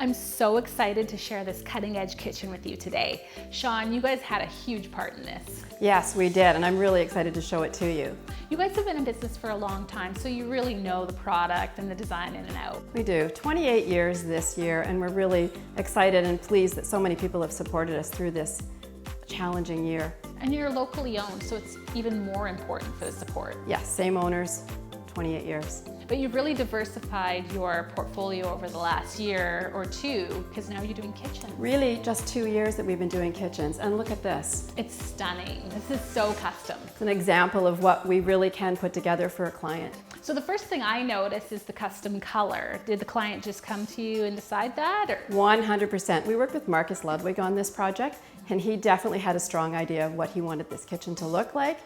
I'm so excited to share this cutting edge kitchen with you today. Sean, you guys had a huge part in this. Yes, we did, and I'm really excited to show it to you. You guys have been in business for a long time, so you really know the product and the design in and out. We do. 28 years this year, and we're really excited and pleased that so many people have supported us through this challenging year. And you're locally owned, so it's even more important for the support. Yes, same owners, 28 years. But you've really diversified your portfolio over the last year or two, because now you're doing kitchens. Really just 2 years that we've been doing kitchens, and look at this. It's stunning. This is so custom. It's an example of what we really can put together for a client. So the first thing I noticed is the custom color. Did the client just come to you and decide that? Or? 100%. We worked with Marcus Ludwig on this project, and he definitely had a strong idea of what he wanted this kitchen to look like.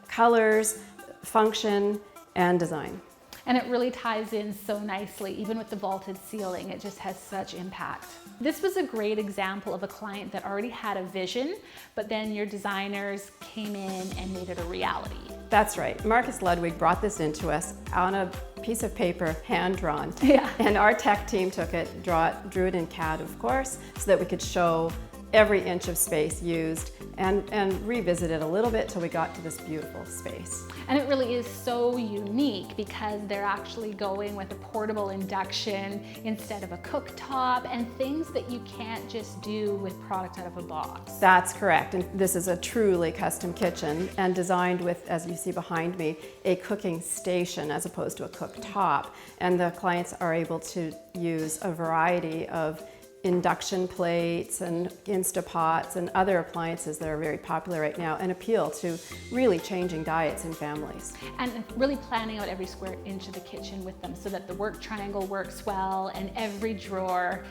Colors, function, and design. And it really ties in so nicely, even with the vaulted ceiling, it just has such impact. This was a great example of a client that already had a vision, but then your designers came in and made it a reality. That's right. Marcus Ludwig brought this into us on a piece of paper, hand-drawn. Yeah. And our tech team took it, drew it in CAD, of course, so that we could show every inch of space used and revisit it a little bit till we got to this beautiful space. And it really is so unique because they're actually going with a portable induction instead of a cooktop and things that you can't just do with product out of a box. That's correct. And this is a truly custom kitchen and designed with, as you see behind me, a cooking station as opposed to a cooktop. And the clients are able to use a variety of induction plates and Instapots and other appliances that are very popular right now and appeal to really changing diets in families. And really planning out every square inch of the kitchen with them so that the work triangle works well and every drawer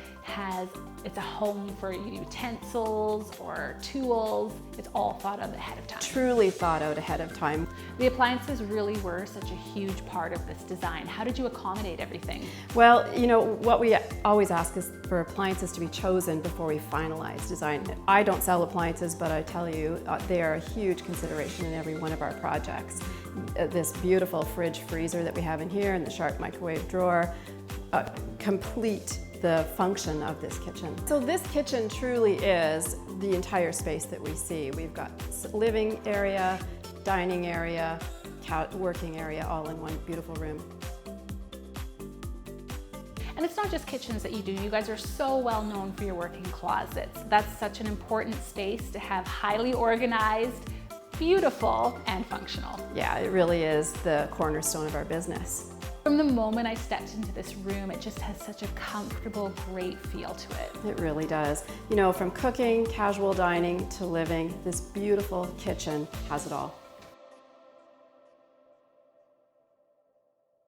it's a home for utensils or tools. It's all thought out ahead of time. Truly thought out ahead of time. The appliances really were such a huge part of this design. How did you accommodate everything? Well, you know, what we always ask is for appliances to be chosen before we finalize design. I don't sell appliances, but I tell you, they are a huge consideration in every one of our projects. This beautiful fridge freezer that we have in here and the Shark microwave drawer complete the function of this kitchen. So this kitchen truly is the entire space that we see. We've got living area, dining area, working area, all in one beautiful room. And it's not just kitchens that you do. You guys are so well known for your working closets. That's such an important space to have highly organized, beautiful, and functional. Yeah, it really is the cornerstone of our business. From the moment I stepped into this room, it just has such a comfortable, great feel to it. It really does. You know, from cooking, casual dining to living, this beautiful kitchen has it all.